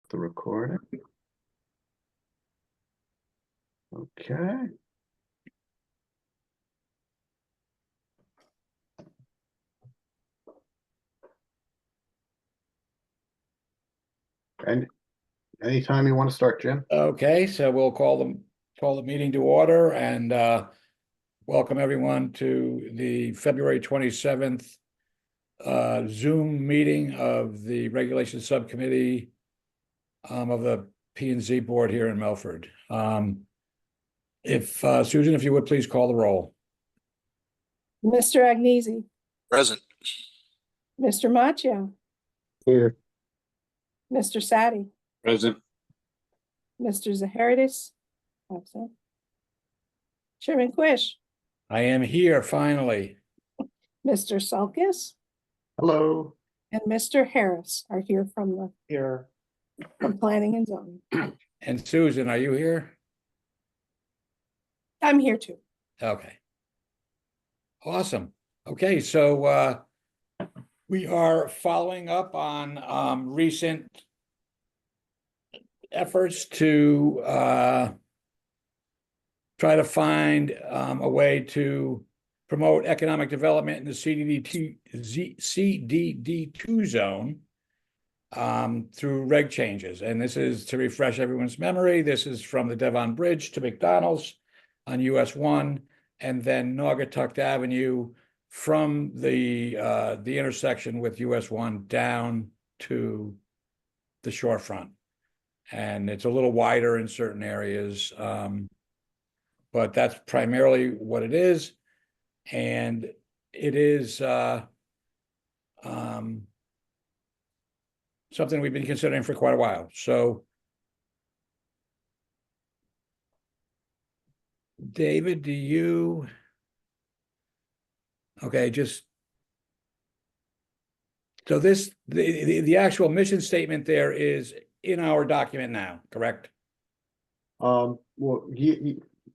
the recording. Okay. And anytime you want to start, Jim. Okay, so we'll call the meeting to order and welcome everyone to the February 27th Zoom meeting of the Regulation Subcommittee of the P&Z Board here in Milford. Susan, if you would please call the roll. Mr. Agnesi. Present. Mr. Macchio. Here. Mr. Sadi. Present. Mr. Zaharidis. Absent. Chairman Quish. I am here finally. Mr. Sulkis Hello. and Mr. Harris are here from Planning and Zoning. And Susan, are you here? I'm here too. Okay. Awesome. Okay, so we are following up on recent efforts to try to find a way to promote economic development in the CDD2 zone through reg changes. And this is to refresh everyone's memory. This is from the Devon Bridge to McDonald's on US 1, and then Naugatuck Avenue from the intersection with US 1 down to the shorefront. And it's a little wider in certain areas, but that's primarily what it is. And it is something we've been considering for quite a while. So, David, do you? Okay, just so this the actual mission statement there is in our document now, correct? Well,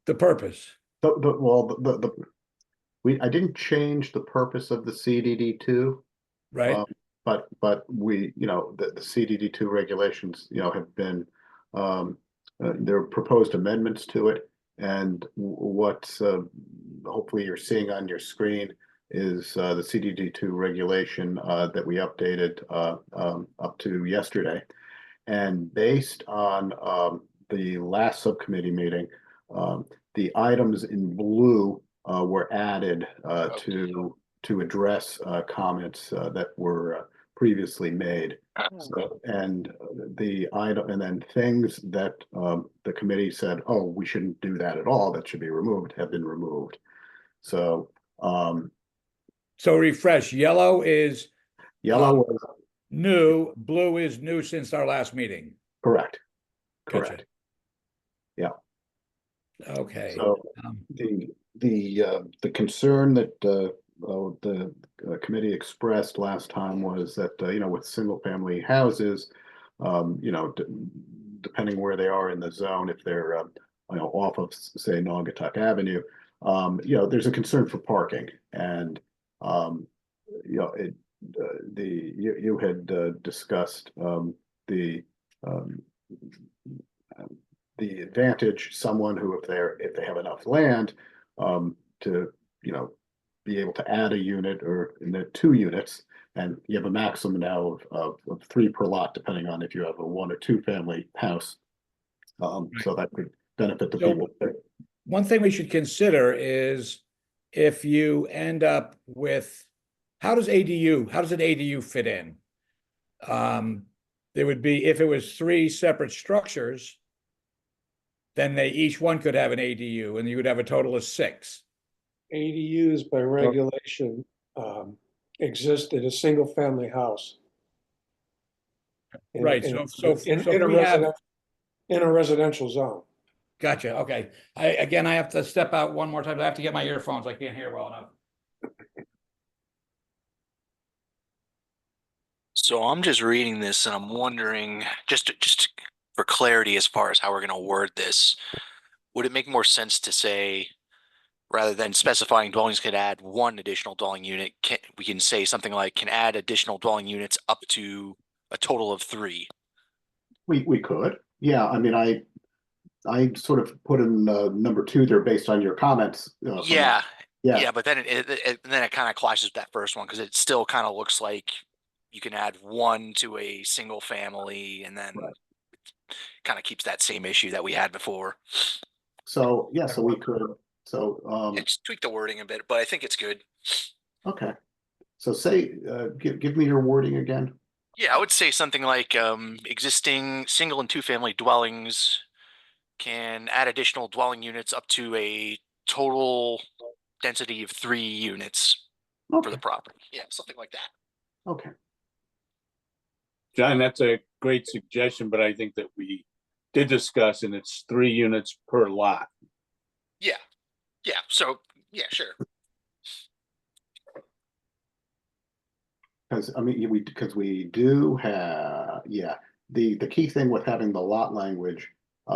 The purpose. I didn't change the purpose of the CDD2, Right. but we, the CDD2 regulations, have been there are proposed amendments to it, and what's hopefully you're seeing on your screen is the CDD2 regulation that we updated up to yesterday, and based on the last subcommittee meeting, the items in blue were added to address comments that were previously made. So, and the item, and then things that the committee said, oh, we shouldn't do that at all, that should be removed, have been removed. So Refresh. Yellow is was new. Blue is new since our last meeting. correct. Gotcha. Correct. Yeah. Okay. So the concern that the committee expressed last time was that with single family houses, depending where they are in the zone, if they're off of say Naugatuck Avenue, there's a concern for parking, and you had discussed the advantage someone who if they have enough land to be able to add a unit or in the 2 units, and you have a maximum now of 3 per lot, depending on if you have a 1 or 2 family house. So that could benefit the people. One thing we should consider is if you end up with, how does an ADU fit in? There would be, if it was 3 separate structures, then each one could have an ADU, and you would have a total of 6. ADUs by regulation exist in a single family house. Right. In a residential zone. Gotcha. Okay. I have to step out one more time. I have to get my earphones. I can't hear well enough. So I'm just reading this and I'm wondering, just for clarity as far as how we're going to word this, would it make more sense to say, rather than specifying dwellings could add 1 additional dwelling unit, we can say something like can add additional dwelling units up to a total of 3? We could, yeah, I mean, I sort of put in number 2 there based on your comments. From that. Yeah, Yeah, yeah, but then it kind of clashes with that first one because it still kind of looks like you can add one to a single family, and then Right. kind of keeps that same issue that we had before. so, yeah, so we could, so, Just tweak the wording a bit, but I think it's good. okay. So say, give me your wording again. Yeah, I would say something like existing single and two-family dwellings can add additional dwelling units up to a total density of 3 units for Okay, the property. Yeah, something like that. okay, John, that's a great suggestion, but I think that we did discuss, and it's 3 units per lot. Yeah, yeah. So yeah, sure. because, I mean, because we do have, yeah, the key thing with having the lot language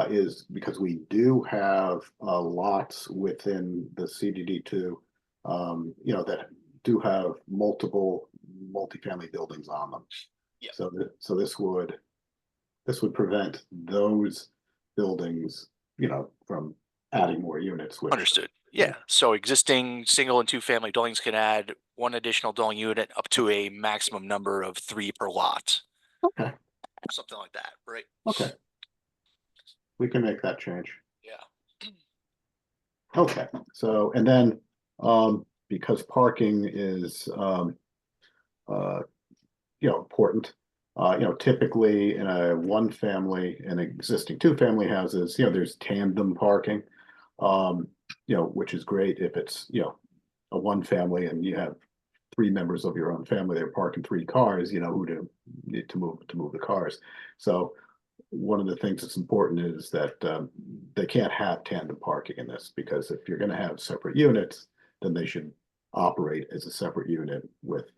is because we do have lots within the CDD2, you know, that do have multiple multifamily buildings on them. Yeah. So this would prevent those buildings, you know, from adding more units, which. Understood. Yeah. So existing single and two-family dwellings can add one additional dwelling unit up to a maximum number of 3 per lot. Okay, Something like that, right? okay. We can make that change. Yeah. Okay, so, and then, because parking is, you know, important. You know, typically in a 1-family and existing 2-family houses, you know, there's tandem parking. You know, which is great if it's, you know, a 1-family and you have 3 members of your own family, they're parking 3 cars, you know, who to move the cars. So one of the things that's important is that they can't have tandem parking in this, because if you're going to have separate units, then they should operate as a separate unit with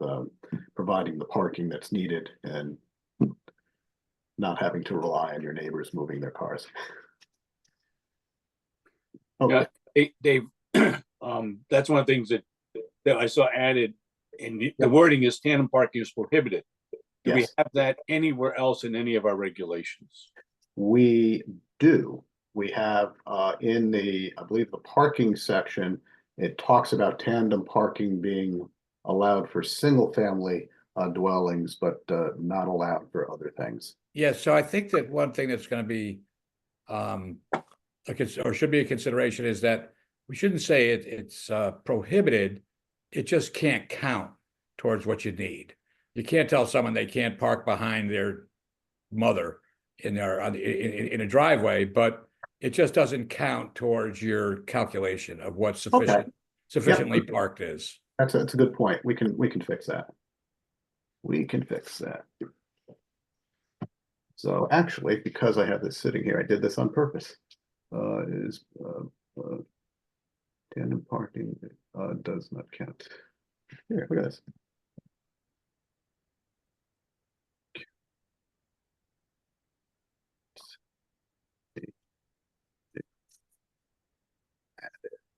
providing the parking that's needed and not having to rely on your neighbors moving their cars. Okay, Yeah, Dave, that's one of the things that I saw added, and the wording is tandem parking is prohibited. Do we yes, have that anywhere else in any of our regulations? we do. We have in the, I believe, the parking section, it talks about tandem parking being allowed for single-family dwellings, but not allowed for other things. Yeah, so I think that one thing that's going to be, or should be a consideration is that we shouldn't say it's prohibited. It just can't count towards what you need. You can't tell someone they can't park behind their mother in a driveway, but it just doesn't count towards your calculation of what sufficiently parked is. That's a good point. We can fix that. We can fix that. So actually, because I have this sitting here, I did this on purpose. Tandem parking does not count. Here, look at this.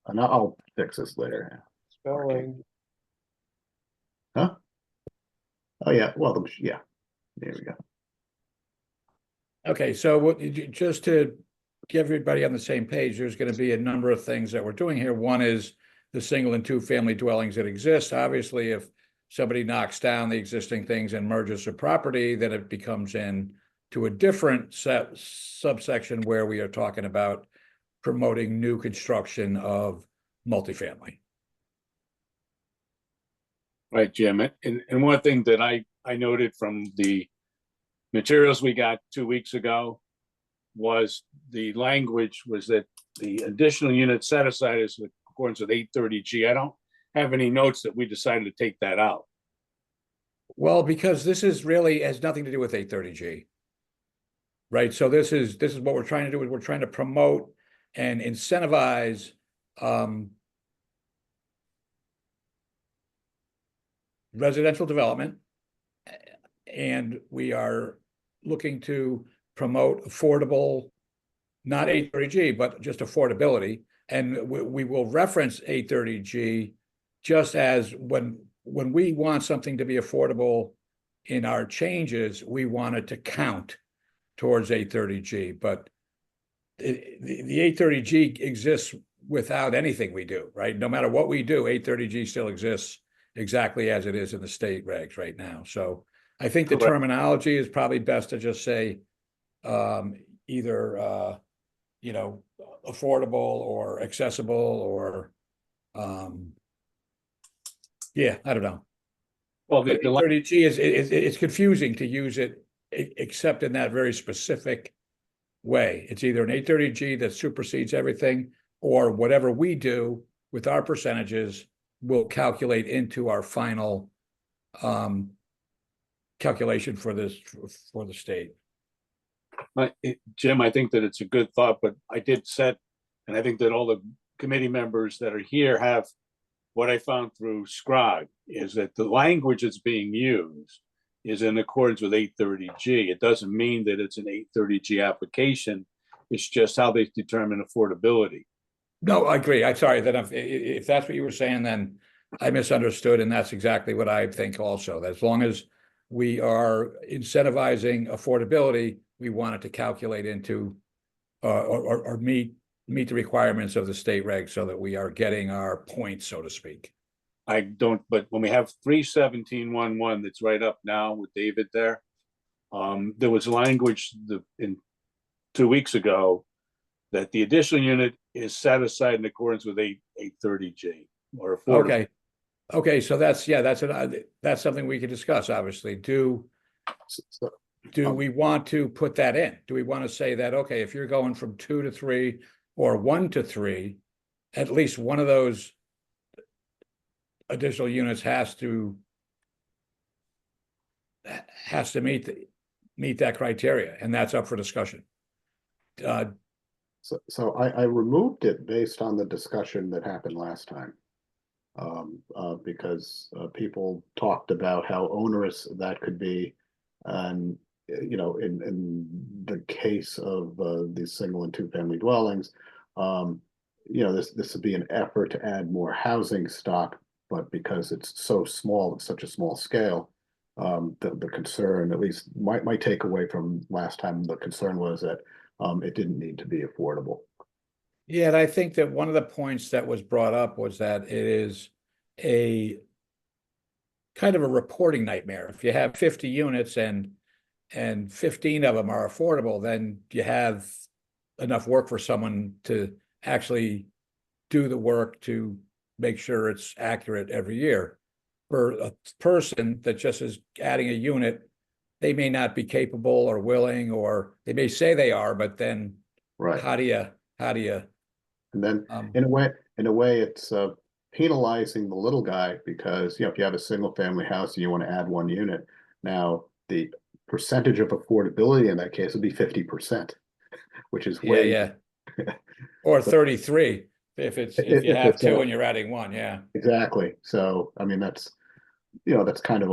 And I'll fix this later. Spelling, Huh? Oh, yeah, well, yeah, there we go. Okay, so just to get everybody on the same page, there's going to be a number of things that we're doing here. One is the single and 2-family dwellings that exist. Obviously, if somebody knocks down the existing things and merges the property, then it becomes into a different subsection where we are talking about promoting new construction of multifamily. Right, Jim. And one thing that I noted from the materials we got 2 weeks ago was the language was that the additional unit set aside is in accordance with 830G. I don't have any notes that we decided to take that out. Well, because this is really has nothing to do with 830G. Right. So this is what we're trying to do is we're trying to promote and incentivize residential development, and we are looking to promote affordable, not 830G, but just affordability. And we will reference 830G just as when we want something to be affordable in our changes, we want it to count towards 830G, but the 830G exists without anything we do, right? No matter what we do, 830G still exists exactly as it is in the state regs right now. So I think the Correct. terminology is probably best to just say either affordable or accessible or yeah, I don't know. Well, But 830G it's confusing to use it except in that very specific way. It's either an 830G that supersedes everything, or whatever we do with our percentages will calculate into our final calculation for the state. Jim, I think that it's a good thought, but I did set, and I think that all the committee members that are here have what I found through Scrog is that the language that's being used is in accordance with 830G. It doesn't mean that it's an 830G application. It's just how they determine affordability. No, I agree. I'm sorry that if that's what you were saying, then I misunderstood, and that's exactly what I think also. That as long as we are incentivizing affordability, we want it to calculate into or meet the requirements of the state regs so that we are getting our points, so to speak. I don't, but when we have 31711 that's right up now with David there, there was language in 2 weeks ago that the additional unit is set aside in accordance with 830G or affordable. Okay, so that's something we could discuss, obviously. Do we want to put that in? Do we want to say that, okay, if you're going from 2 to 3 or 1 to 3, at least one of those additional units has to meet that criteria, and that's up for discussion. So I removed it based on the discussion that happened last time. Because people talked about how onerous that could be. And, in the case of these single and two family dwellings, this would be an effort to add more housing stock, but because it's so small, it's such a small scale, the concern, at least my takeaway from last time, the concern was that it didn't need to be affordable. Yeah, and I think that one of the points that was brought up was that it is a kind of a reporting nightmare. If you have 50 units and 15 of them are affordable, then you have enough work for someone to actually do the work to make sure it's accurate every year. For a person that just is adding a unit, they may not be capable or willing, or they may say they are, but then Right. how do you And then in a way, it's penalizing the little guy because, if you have a single family house and you want to add one unit, now the percentage of affordability in that case would be 50%, which is way. Yeah. Or 33 if you have two and you're adding one. Yeah, exactly. So I mean that's kind of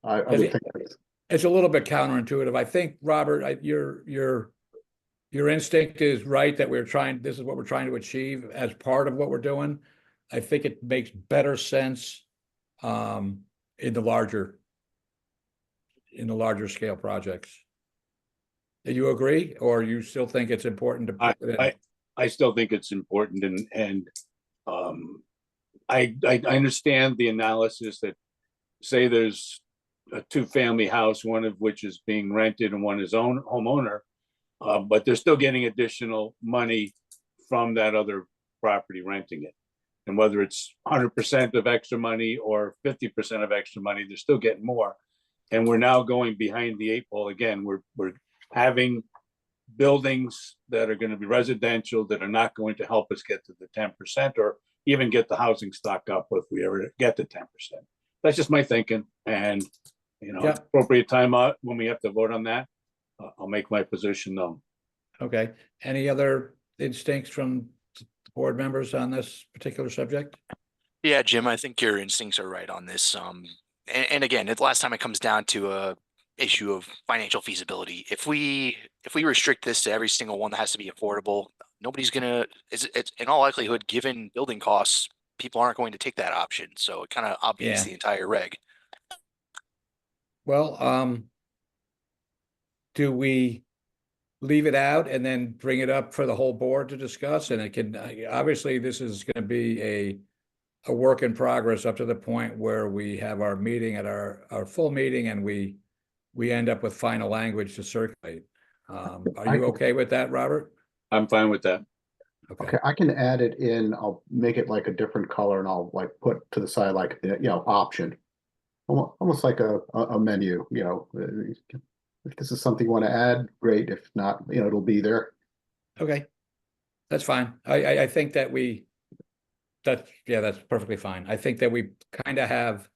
I would think it's a little bit counterintuitive. I think, Robert, your instinct is right that this is what we're trying to achieve as part of what we're doing. I think it makes better sense in the larger scale projects. Do you agree, or you still think it's important to put it in? I still think it's important, and I understand the analysis that say there's a two-family house, one of which is being rented and one is homeowner. But they're still getting additional money from that other property renting it. And whether it's 100% of extra money or 50% of extra money, they're still getting more. And we're now going behind the 8 ball again. We're having buildings that are going to be residential that are not going to help us get to the 10% or even get the housing stock up if we ever get to 10%. That's just my thinking. And, appropriate time out when we have to vote on that, I'll make my position known. Okay. Any other instincts from board members on this particular subject? Yeah, Jim, I think your instincts are right on this. And again, the last time it comes down to a issue of financial feasibility. If we restrict this to every single one that has to be affordable, nobody's it's in all likelihood, given building costs, people aren't going to take that option. So it kind of obviates the entire reg. Well, do we leave it out and then bring it up for the whole board to discuss? And it can, obviously, this is going to be a work in progress up to the point where we have our meeting at our full meeting and we end up with final language to circulate. Are you okay with that, Robert? I'm fine with that. Okay, I can add it in. I'll make it like a different color and I'll like put to the side like, option. Almost like a menu, if this is something you want to add, great. If not, it'll be there. Okay, that's fine. I think that that's perfectly fine. I think that we kind of have,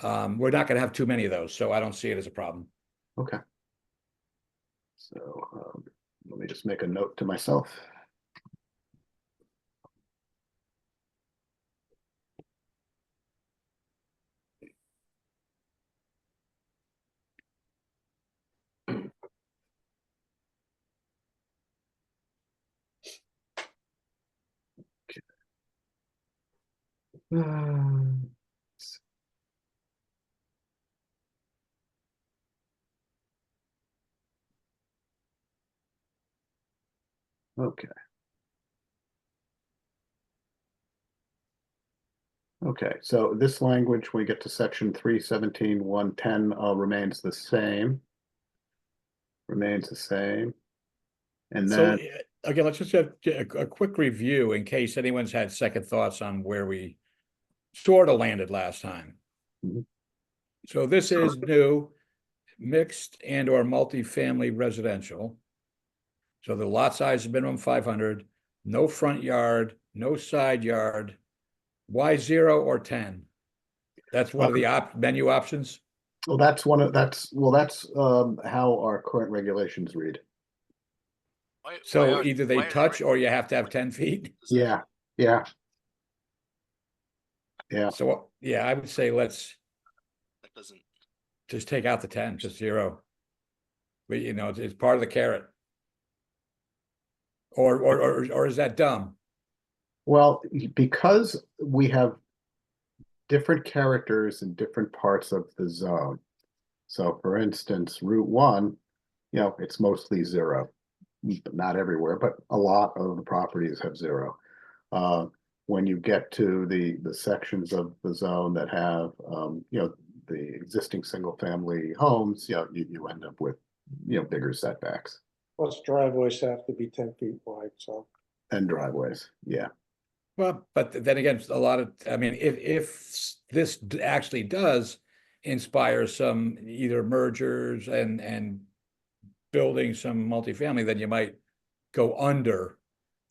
we're not going to have too many of those, so I don't see it as a problem. Okay. So let me just make a note to myself. Um, Okay. Okay, so this language, when we get to section 317.110, remains the same. Remains the same. And So, then, again, let's just have a quick review in case anyone's had second thoughts on where we sort of landed last time. Mhm. So this is new, mixed and or multifamily residential. So the lot size is minimum 500, no front yard, no side yard. Why 0 or 10? That's one of the menu options. well, that's how our current regulations read. So either they touch or you have to have 10 feet. Yeah, yeah. Yeah, So, yeah, I would say let's That doesn't, just take out the 10, just 0. But it's part of the carrot. Or is that dumb? well, because we have different characters in different parts of the zone. So for instance, Route 1, it's mostly 0. Not everywhere, but a lot of the properties have 0. When you get to the sections of the zone that have, the existing single family homes, you end up with, bigger setbacks Plus driveways have to be 10 feet wide, so. and driveways. Yeah. Well, but then again, if this actually does inspire some either mergers and building some multifamily, then you might go under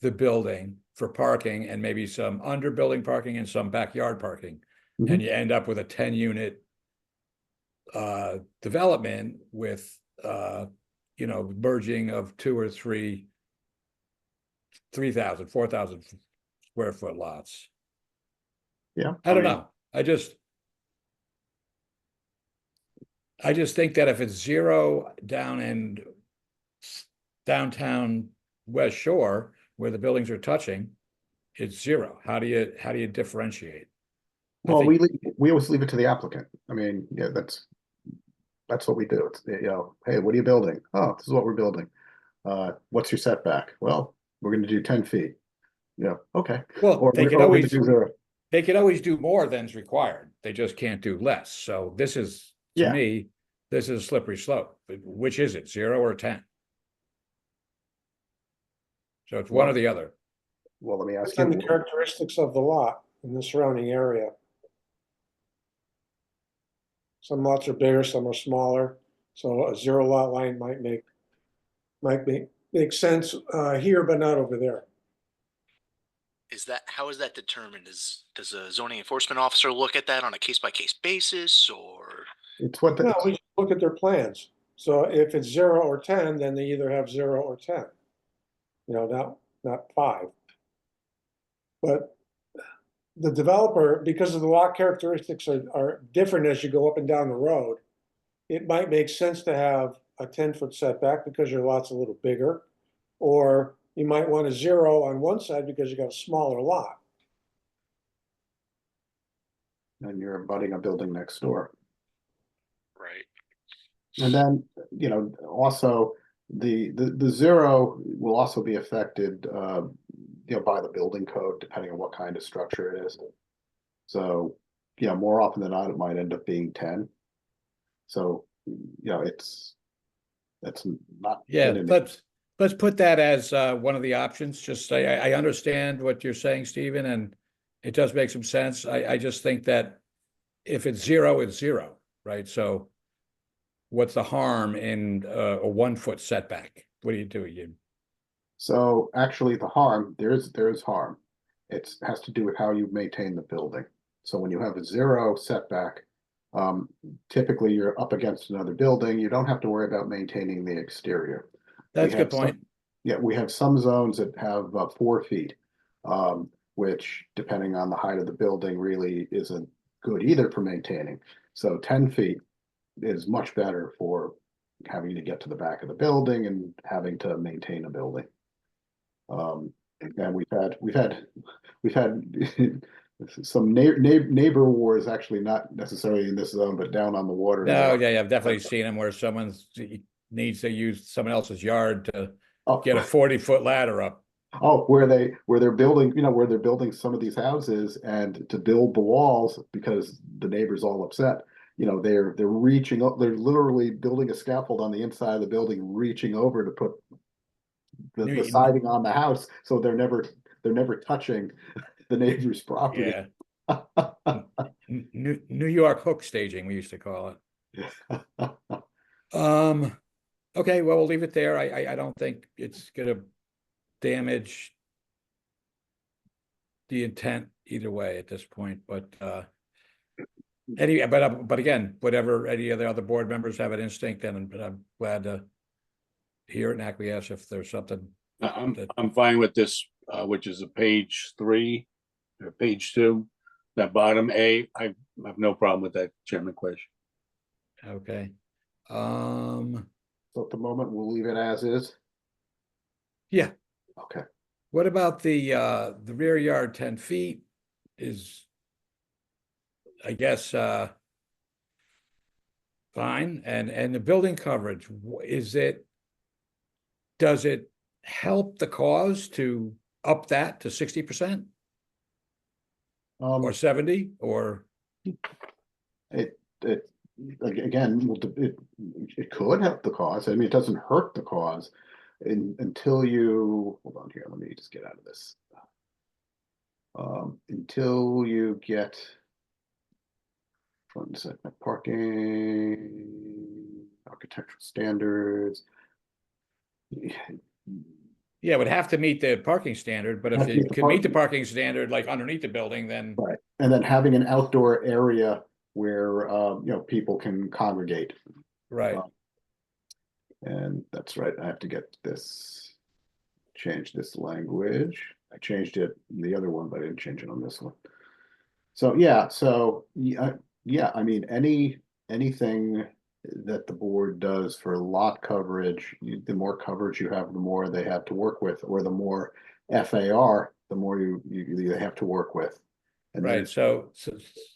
the building for parking and maybe some under building parking and some backyard parking. Mhm. And you end up with a 10-unit development with merging of 2 or 3 3,000, 4,000 square foot lots. Yeah. I don't know. I just think that if it's 0 down in downtown West Shore where the buildings are touching, it's 0. How do you differentiate? Well, we always leave it to the applicant. Yeah, that's what we do. It's, hey, what are you building? Oh, this is what we're building. What's your setback? Well, we're going to do 10 feet. Yeah, okay. Well, they can we're always gonna do 0. they can always do more than's required. They just can't do less. So this is, to Yeah. me, this is a slippery slope. Which is it, 0 or 10? So it's one or the other. Well, let me ask It's on the you. characteristics of the lot in the surrounding area. Some lots are bigger, some are smaller, so a 0 lot line might make sense here, but not over there. how is that determined? Does a zoning enforcement officer look at that on a case by case basis, or? It's what No, we should look at their plans. So if it's 0 or 10, then they either have 0 or 10. Not 5. But the developer, because of the lot characteristics are different as you go up and down the road, it might make sense to have a 10-foot setback because your lot's a little bigger, or you might want a 0 on one side because you got a smaller lot. and you're abutting a building next door. Right. And then, also the zero will also be affected, by the building code, depending on what kind of structure it is. So, more often than not, it might end up being 10. So, it's not. Yeah, been an- let's put that as one of the options. Just say, I understand what you're saying, Stephen, and it does make some sense. I just think that if it's zero, it's zero, right? So what's the harm in a 1 foot setback? What do you do? So actually the harm, there is harm. It has to do with how you maintain the building. So when you have a zero setback, typically you're up against another building. You don't have to worry about maintaining the exterior. That's a have good point. Yeah, we have some zones that have 4 feet, which depending on the height of the building really isn't good either for maintaining. So 10 feet is much better for having to get to the back of the building and having to maintain a building. And we've had some neighbor wars, actually not necessarily in this zone, but down on the water. No, yeah, I've definitely seen them where someone needs to use someone else's yard to Oh, get a 40-foot ladder up. oh, where they're building, where they're building some of these houses, and to build the walls because the neighbor's all upset. They're reaching up, they're literally building a scaffold on the inside of the building, reaching over to put the siding on the house, so they're never touching the neighbor's property. Yeah. New York hook staging, we used to call it. Okay, well, we'll leave it there. I don't think it's gonna damage the intent either way at this point, but but again, whatever any of the other board members have an instinct, and I'm glad to hear it and acquiesce if there's something. I'm fine with this, which is a page 3 or page 2, that bottom A. I have no problem with that, Chairman Question. Okay. So at the moment, we'll leave it as is. Yeah. Okay. What about the rear yard 10 feet is, I guess, fine, and the building coverage, does it help the cause to up that to 60% or 70 or? It again, it could help the cause. I mean, it doesn't hurt the cause until you, hold on here, let me just get out of this. Until you get front and setback parking, architectural standards. Yeah, it would have to meet the parking standard, but if Have to it meet the could meet the parking. parking standard, like underneath the building, then Right, and then having an outdoor area where people can congregate. right. And that's right, I have to get this, change this language. I changed it in the other one, but I didn't change it on this one. So yeah, I mean, anything that the board does for lot coverage, the more coverage you have, the more they have to work with, or the more FAR, the more you have to work with. And Right, so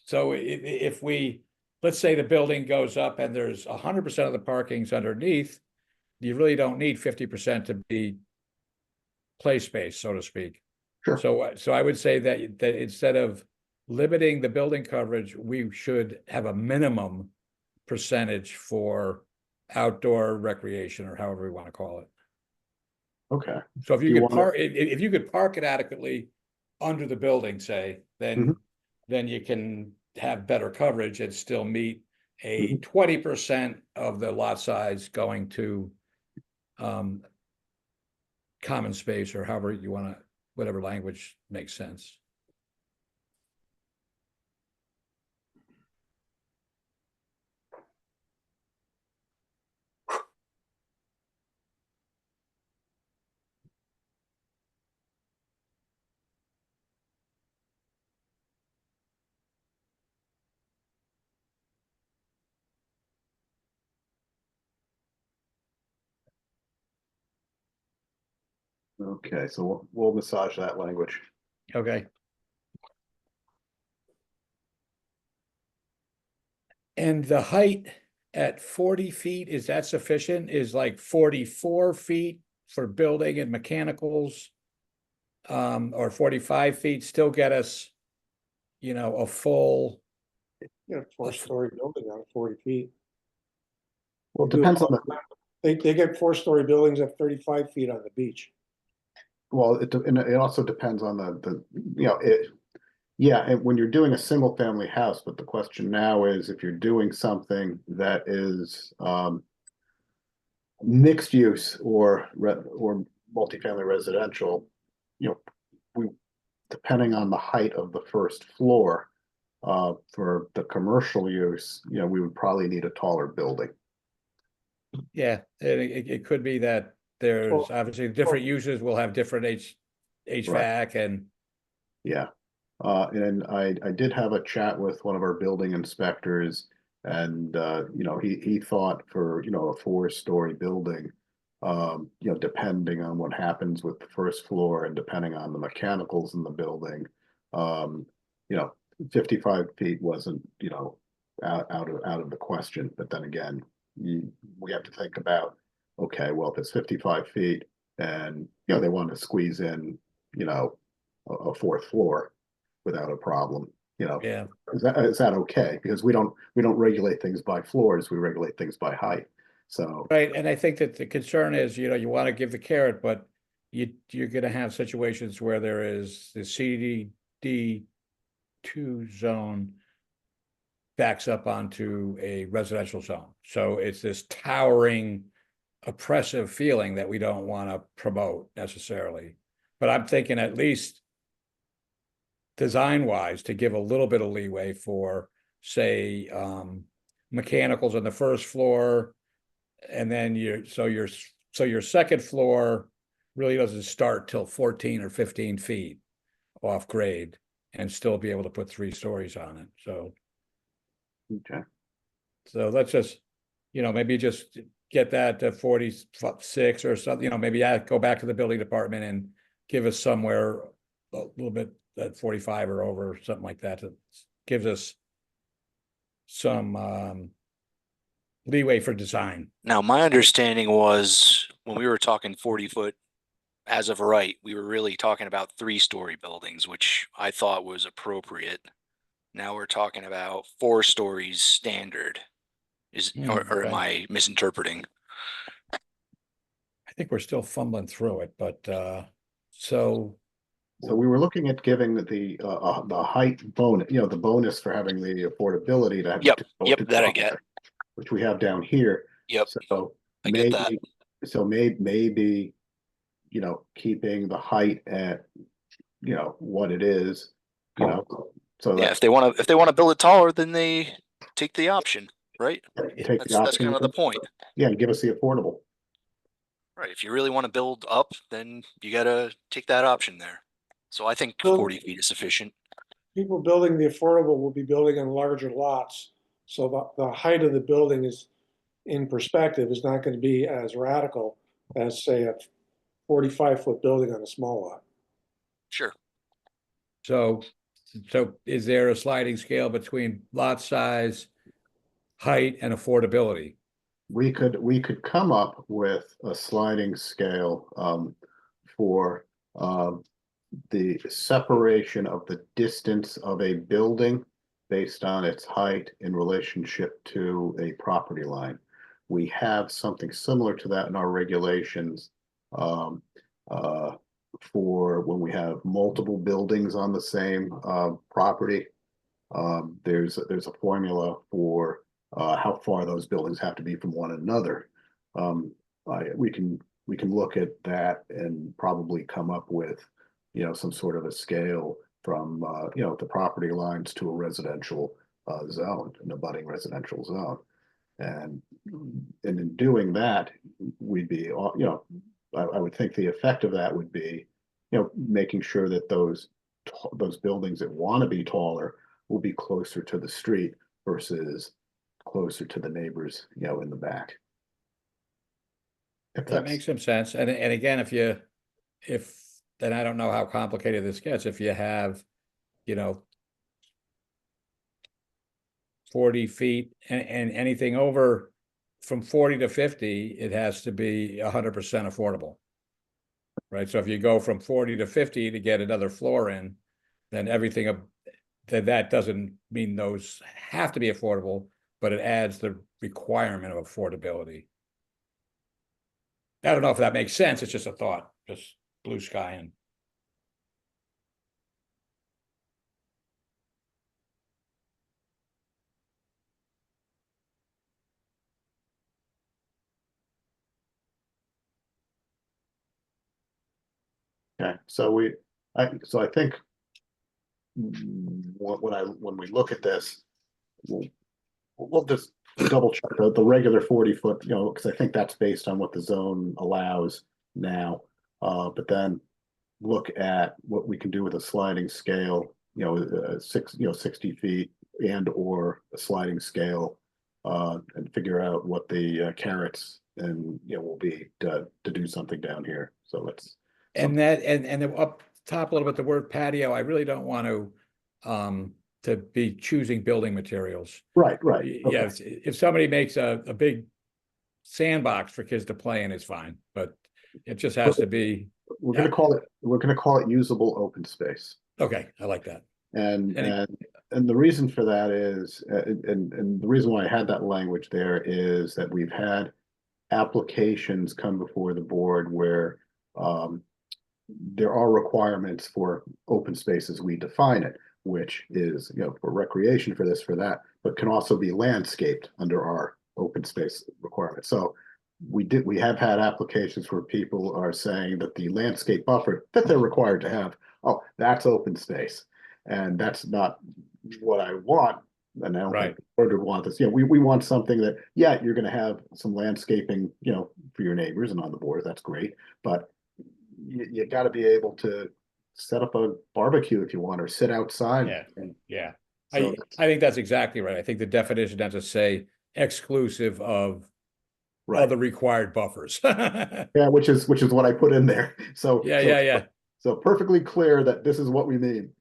if we, let's say the building goes up and there's 100% of the parking's underneath, you really don't need 50% to be play space, so to speak. Sure. So I would say that instead of limiting the building coverage, we should have a minimum percentage for outdoor recreation, or however we want to call it. Okay. So if Do you you could wanna- park, if you could park it adequately under the building, say, then you can have better coverage and still meet a 20% of the lot size going to common space, or however you want to, whatever language makes sense. Okay, so we'll massage that language. Okay. And the height at 40 feet, is that sufficient? Is like 44 feet for building and mechanicals? Or 45 feet still get us, a full, Yeah, four-story building on 40 feet. Well, it depends on the, They get four-story buildings at 35 feet on the beach. well, and it also depends on yeah, and when you're doing a single family house, but the question now is if you're doing something that is mixed use or multifamily residential, we, depending on the height of the first floor, for the commercial use, we would probably need a taller building. yeah, it could be that there's Well, obviously different uses will have different HVAC and, Yeah. And I did have a chat with one of our building inspectors and, he thought for, a 4-story building, depending on what happens with the first floor and depending on the mechanicals in the building, 55 feet wasn't, out of the question. But then again, we have to think about, okay, well, if it's 55 feet and, they want to squeeze in, a 4th floor without a problem, yeah. is that okay? Because we don't regulate things by floors, we regulate things by height. So, Right, and I think that the concern is, you want to give the carrot, but you're gonna have situations where there is the CDD2 zone backs up onto a residential zone. So it's this towering, oppressive feeling that we don't want to promote necessarily. But I'm thinking at least design-wise to give a little bit of leeway for, say, mechanicals on the first floor. And then your second floor really doesn't start till 14 or 15 feet off grade and still be able to put 3 stories on it. okay. So let's just, maybe just get that to 46 or something, maybe go back to the building department and give us somewhere a little bit at 45 or over, something like that. That gives us some leeway for design. Now, my understanding was when we were talking 40-foot as of right, we were really talking about 3-story buildings, which I thought was appropriate. Now we're talking about 4 stories standard. Or am I misinterpreting? I think we're still fumbling through it, but so We were looking at giving the height bonus, the bonus for having the affordability to have. Yep, to that I get. Which we have down here. Yep, So I get that. maybe, keeping the height at, what it is, so Yeah, that. if they want to build it taller, then they take the option, right? Take the That's kind of the option. point. Yeah, and give us the affordable. Right. If you really want to build up, then you gotta take that option there. So I think Well- 40 feet is sufficient. People building the affordable will be building on larger lots. So the height of the building is, in perspective, is not going to be as radical as, say, a 45-foot building on a small lot. Sure. so is there a sliding scale between lot size, height, and affordability? We could come up with a sliding scale for the separation of the distance of a building based on its height in relationship to a property line. We have something similar to that in our regulations for when we have multiple buildings on the same property. There's a formula for how far those buildings have to be from one another. We can look at that and probably come up with, some sort of a scale from, the property lines to a residential zone, an abutting residential zone. And in doing that, we'd be, I would think the effect of that would be, making sure that those buildings that want to be taller will be closer to the street versus closer to the neighbors, in the back. If That that's, makes some sense. And again, then I don't know how complicated this gets. If you have, 40 feet, and anything over from 40 to 50, it has to be 100% affordable. Right, so if you go from 40 to 50 to get another floor in, then everything that doesn't mean those have to be affordable, but it adds the requirement of affordability. I don't know if that makes sense. It's just a thought, just blue sky and. Okay, so I think when we look at this, we'll just double check the regular 40-foot, you know, because I think that's based on what the zone allows now. But then look at what we can do with a sliding scale, you know, 60 feet and or a sliding scale, and figure out what the carrots and, you know, will be to do something down here. So let's. And that, and up top a little bit, the word patio, I really don't want to be choosing building materials. Right. Yeah, if somebody makes a big sandbox for kids to play in, it's fine, but it just has to be. We're gonna call it usable open space. Okay, I like that. And the reason for that is, and the reason why I had that language there is that we've had applications come before the board where there are requirements for open space as we define it, which is, you know, for recreation, for this, for that, but can also be landscaped under our open space requirements. So we have had applications where people are saying that the landscape buffer that they're required to have, oh, that's open space. And that's not what I want. And I don't think the board would want this. Yeah, we want something that, yeah, you're gonna have some landscaping, you know, for your neighbors and on the board, that's great. But you gotta be able to set up a barbecue if you want, or sit outside. Yeah. So I think that's exactly right. I think the definition has to say exclusive of other required buffers. Yeah, which is what I put in there. So yeah. So perfectly clear that this is what we mean.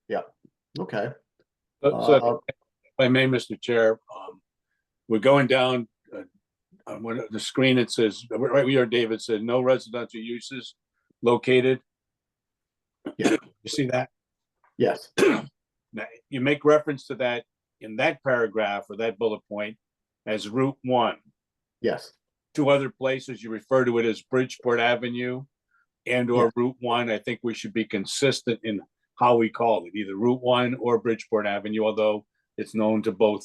Yeah. Okay. So if I may, Mr. Chair, we're going down on the screen. It says right where David said no residential uses located. Yeah. You see that? Yes. Now, you make reference to that in that paragraph or that bullet point as Route 1. Yes. Two other places you refer to it as Bridgeport Avenue and or Route 1. I think we should be consistent in how we call it, either Route 1 or Bridgeport Avenue, although it's known to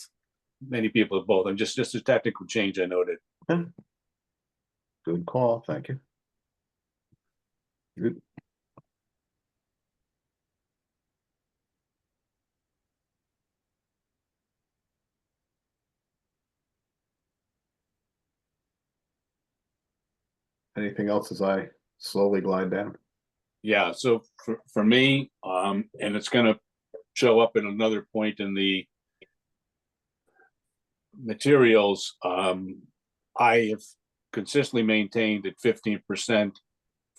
many people at both. I'm just a technical change I noted. Okay. Good call. Thank you. Good. Anything else as I slowly glide down? Yeah, so for me, and it's going to show up in another point in the materials, I have consistently maintained that 15%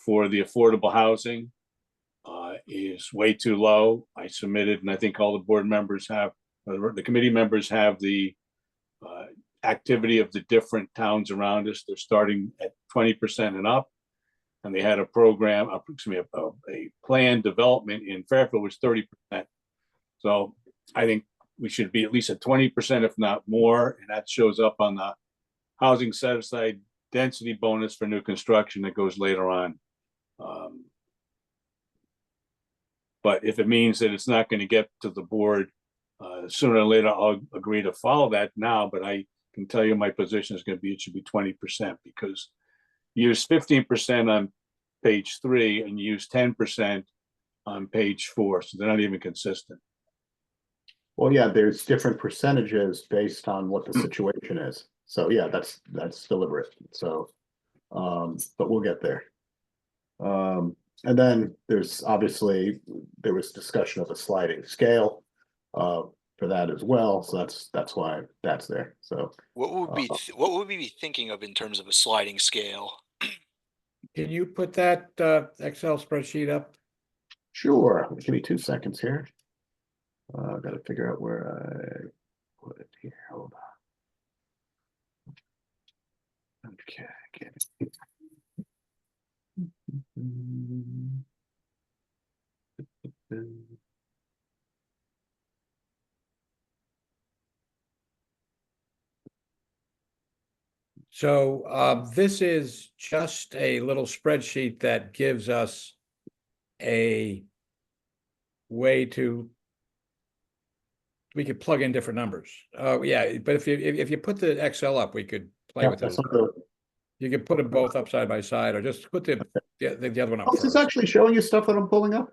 for the affordable housing is way too low. I submitted, and I think all the board members have, the committee members have the activity of the different towns around us. They're starting at 20% and up. And they had a program, a planned development in Fairfield was 30%. So I think we should be at least at 20%, if not more. And that shows up on the housing set aside density bonus for new construction that goes later on. But if it means that it's not going to get to the board sooner or later, I'll agree to follow that now. But I can tell you my position is going to be, it should be 20%, because you use 15% on page 3 and you use 10% on page 4. So they're not even consistent. Well, yeah, there's different percentages based on what the situation is. So yeah, that's deliberate. So, but we'll get there. And then there's obviously, there was discussion of a sliding scale for that as well. So that's why that's there. So what would we be thinking of in terms of a sliding scale? Can you put that Excel spreadsheet up? sure, give me 2 seconds here. I've got to figure out where put it here? Hold on. Okay, get it. So this is just a little spreadsheet that gives us a way to, we could plug in different numbers. Yeah, but if you put the Excel up, we could play Yeah, with that's it. not the, You could put them both up side by side, or just put the other one up oh, is this first. actually showing you stuff that I'm pulling up?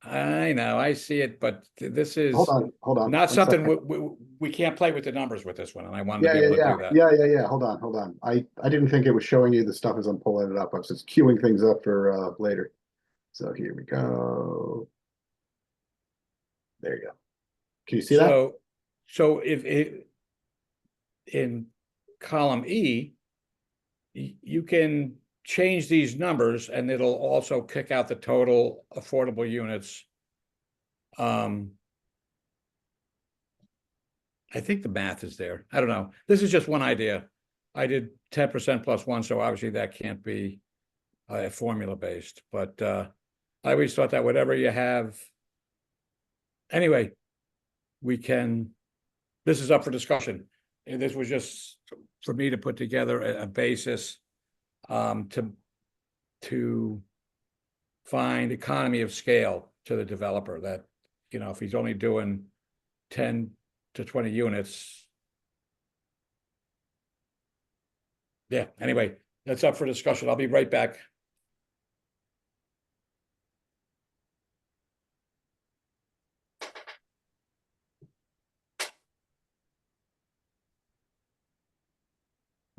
I know, I see it, but this is Hold on. not one something second. we can't play with the numbers with this one, and I wanted to Yeah, be able to yeah, do that. yeah. Hold on. I didn't think it was showing you the stuff as I'm pulling it up. I was just queuing things up for later. So here we go. There you go. Can you see that? So if in column E, you can change these numbers and it'll also kick out the total affordable units. I think the math is there. I don't know. This is just one idea. I did 10% plus one, so obviously that can't be formula based, but I always thought that whatever you have. Anyway, this is up for discussion. And this was just for me to put together a basis to find economy of scale to the developer, that, you know, if he's only doing 10 to 20 units. Yeah, anyway, that's up for discussion. I'll be right back.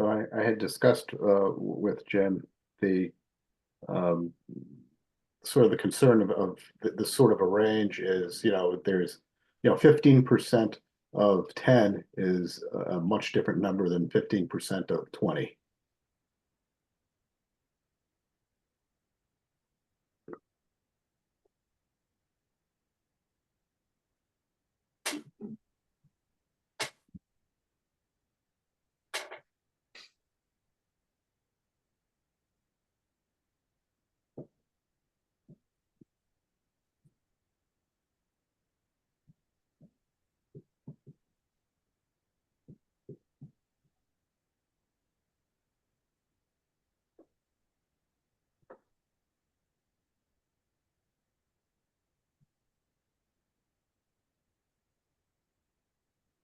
So I had discussed with Jim the sort of the concern of the sort of a range is, you know, there's, you know, 15% of 10 is a much different number than 15% of 20.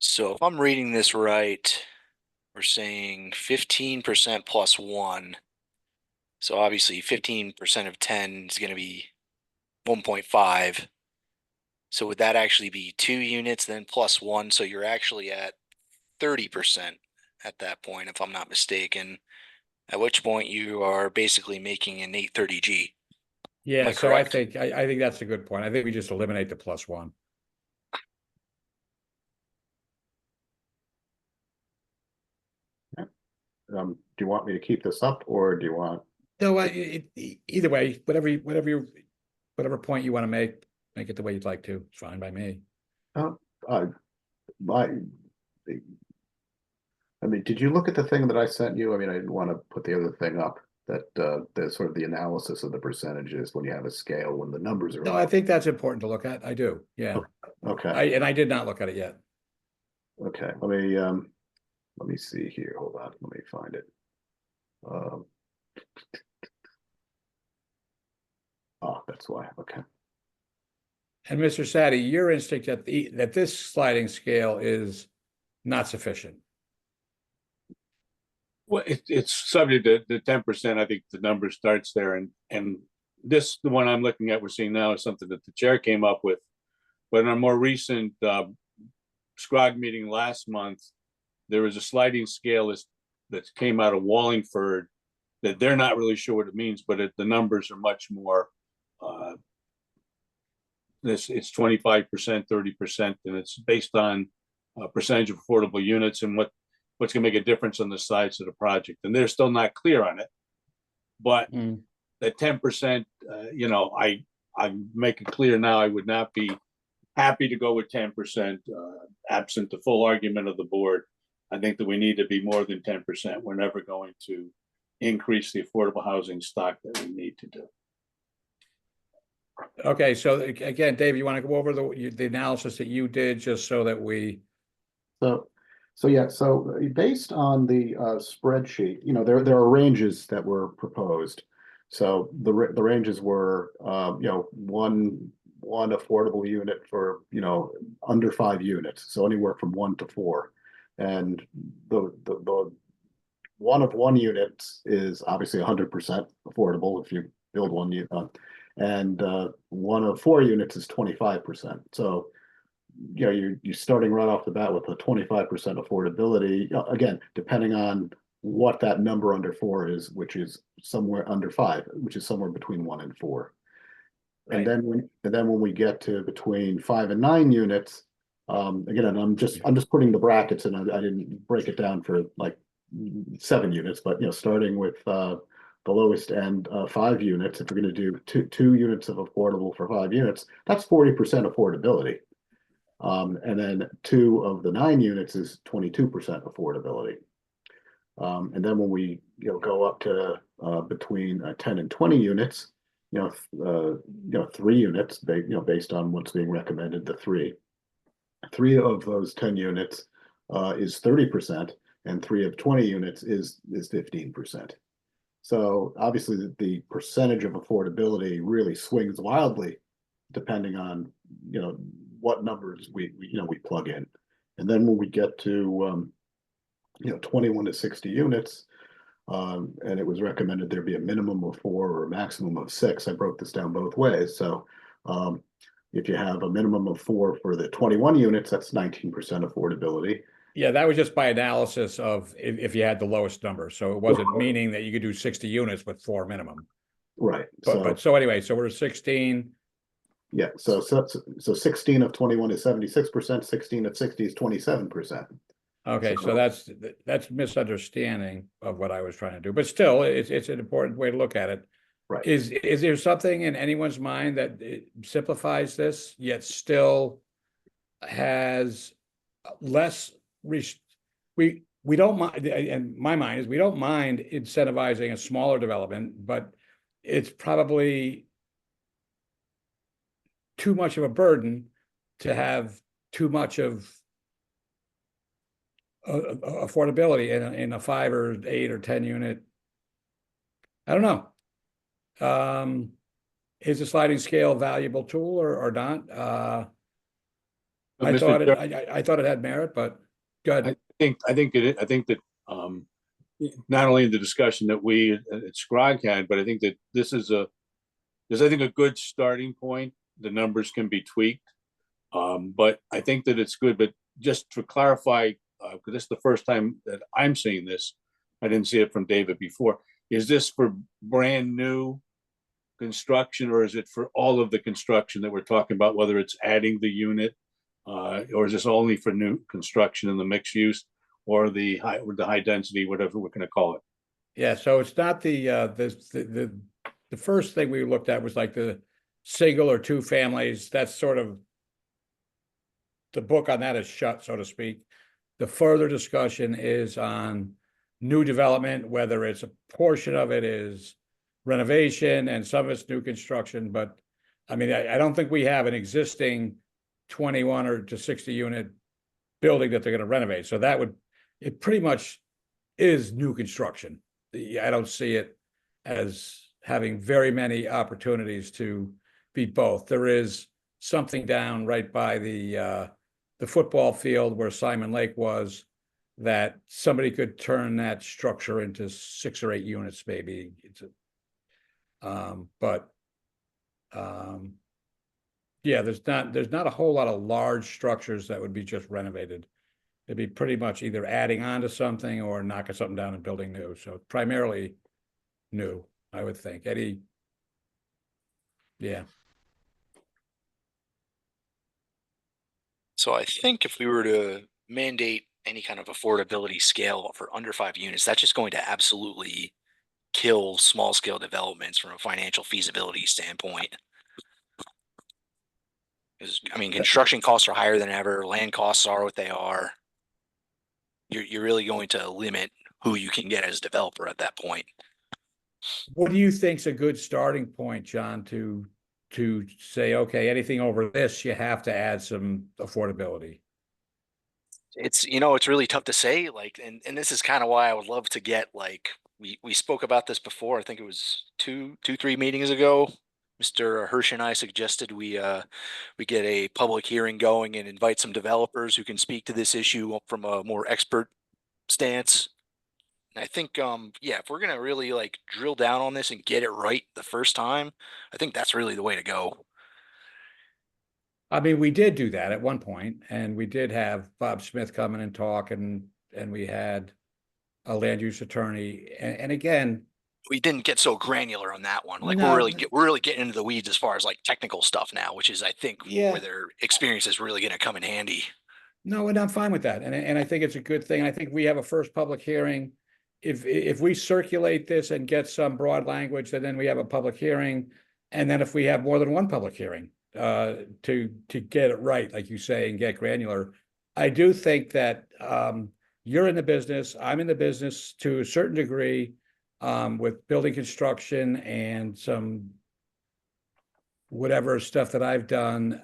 So if I'm reading this right, we're saying 15% plus one. So obviously 15% of 10 is going to be 1.5. So would that actually be 2 units then plus one? So you're actually at 30% at that point, if I'm not mistaken. At which point you are basically making an 830G. Yeah, Am I so correct? I think that's a good point. I think we just eliminate the plus one. Do you want me to keep this up, or do you want? No, either way, whatever point you want to make it the way you'd like to. It's fine by me. My, I mean, did you look at the thing that I sent you? I mean, I didn't want to put the other thing up, that the sort of the analysis of the percentages when you have a scale, when the numbers are. No, I think that's important to look at. I do. Yeah. Okay. I did not look at it yet. Okay. Let me see here. Hold on. Let me find it. That's why. Okay. And Mr. Sadi, your instinct that this sliding scale is not sufficient. Well, it's subject to the 10%. I think the number starts there, and this, the one I'm looking at, we're seeing now, is something that the chair came up with. But in a more recent SCROG meeting last month, there was a sliding scale that came out of Wallingford that they're not really sure what it means, but the numbers are much more. It's 25%, 30%, and it's based on a percentage of affordable units and what's going to make a difference on the size of the project. And they're still not clear on it, but that 10%, you know, I make it clear now, I would not be happy to go with 10%. absent the full argument of the board, I think that we need to be more than 10%. We're never going to increase the affordable housing stock that we need to do. Okay, so again, Dave, you want to go over the analysis that you did just so that we, So yeah, so based on the spreadsheet, you know, there are ranges that were proposed. So the ranges were, you know, one affordable unit for, you know, under 5 units, so anywhere from 1 to 4, and the 1 unit is obviously 100% affordable if you build one unit, and 1 of 4 units is 25%. So you know, you're starting right off the bat with a 25% affordability. Again, depending on what that number under 4 is, which is somewhere under 5, which is somewhere between 1 and 4. Right. And then when we get to between 5 and 9 units, again, and I'm just putting the brackets, and I didn't break it down for like 7 units, but you know, starting with the lowest end 5 units, if we're going to do two units of affordable for 5 units, that's 40% affordability. And then 2 of the 9 units is 22% affordability. And then when we go up to between 10 and 20 units, 3 units, based on what's being recommended, the 3 of those 10 units is 30%, and 3 of 20 units is 15%. So obviously the percentage of affordability really swings wildly depending on what numbers we plug in. And then when we get to 21 to 60 units, and it was recommended there be a minimum of 4 or a maximum of 6. I broke this down both ways. So if you have a minimum of 4 for the 21 units, that's 19% affordability. yeah, that was just by analysis of if you had the lowest number. So it wasn't meaning that you could do 60 units with 4 minimum. Right. But so anyway, so we're 16. Yeah, so 16 of 21 is 76%, 16 of 60 is 27%. Okay, so that's misunderstanding of what I was trying to do, but still, it's an important way to look at it. Right. Is there something in anyone's mind that simplifies this, yet still has less we don't mind, and my mind is we don't mind incentivizing a smaller development, but it's probably too much of a burden to have too much of affordability in a 5 or 8 or 10 unit. I don't know. Is the sliding scale a valuable tool or not? I thought it had merit, but good. I think that not only the discussion that we at SCROG had, but I think that this is a good starting point. The numbers can be tweaked, but I think that it's good. But just to clarify, because this is the first time that I'm seeing this, I didn't see it from David before. Is this for brand new construction, or is it for all of the construction that we're talking about, whether it's adding the unit, or is this only for new construction in the mixed use or the high density, whatever we're going to call it? Yeah, so it's not the first thing we looked at was like the single or 2 families. That's sort of the book on that is shut, so to speak. The further discussion is on new development, whether it's a portion of it is renovation and some of it's new construction. But I mean, I don't think we have an existing 21 or to 60 unit building that they're going to renovate. So it pretty much is new construction. I don't see it as having very many opportunities to be both. There is something down right by the football field where Simon Lake was, that somebody could turn that structure into 6 or 8 units, maybe. Yeah, there's not a whole lot of large structures that would be just renovated. It'd be pretty much either adding on to something or knocking something down and building new. So primarily new, I would think. Eddie, yeah. So I think if we were to mandate any kind of affordability scale for under 5 units, that's just going to absolutely kill small scale developments from a financial feasibility standpoint. 'Cause, I mean, construction costs are higher than ever, land costs are what they are. You're really going to limit who you can get as a developer at that point. What do you think's a good starting point, John, to say, okay, anything over this, you have to add some affordability? It's, it's really tough to say, like, and this is kind of why I would love to get, like, we spoke about this before. I think it was 3 meetings ago. Mr. Hirsch and I suggested we get a public hearing going and invite some developers who can speak to this issue from a more expert stance. And I think, yeah, if we're gonna really like drill down on this and get it right the first time, I think that's really the way to go. I mean, we did do that at one point, and we did have Bob Smith come in and talk, and we had a land use attorney, and again, We didn't get so granular on that one. Like No, we're really getting into the weeds as far as like technical stuff now, which is I think Yeah. where their experience is really gonna come in handy. no, and I'm fine with that, and I think it's a good thing. I think we have a first public hearing. If we circulate this and get some broad language, then we have a public hearing, and then if we have more than one public hearing, to get it right, like you say, and get granular, I do think that you're in the business, I'm in the business to a certain degree, with building construction and some whatever stuff that I've done.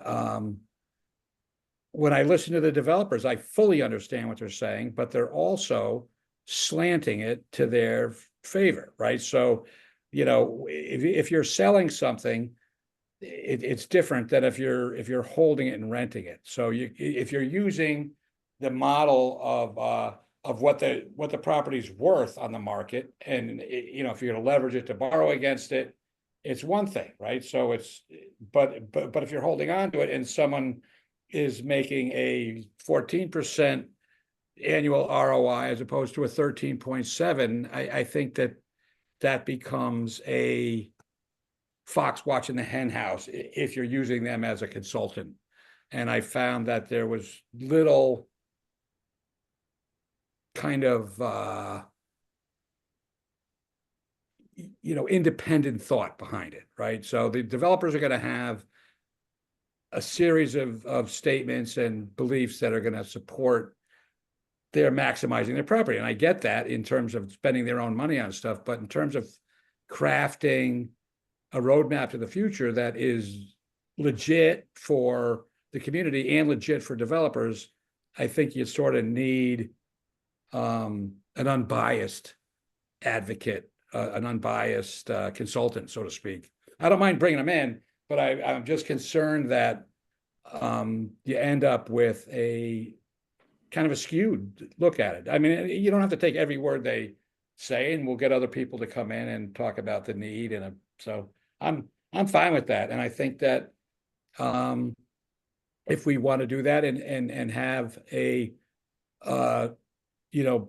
When I listen to the developers, I fully understand what they're saying, but they're also slanting it to their favor, right? So, if you're selling something, it's different than if you're holding it and renting it. So if you're using the model of what the property's worth on the market, and if you're going to leverage it to borrow against it, it's one thing, right? So but if you're holding on to it and someone is making a 14% annual ROI as opposed to a 13.7, I think that becomes a fox watching the hen house if you're using them as a consultant. And I found that there was little kind of independent thought behind it, right? So the developers are going to have a series of statements and beliefs that are going to support their maximizing their property. And I get that in terms of spending their own money on stuff, but in terms of crafting a roadmap to the future that is legit for the community and legit for developers, I think you sort of need an unbiased advocate, an unbiased consultant, so to speak. I don't mind bringing them in, but I'm just concerned that you end up with a kind of a skewed look at it. I mean, you don't have to take every word they say, and we'll get other people to come in and talk about the need. And so I'm fine with that. And I think that if we want to do that and have a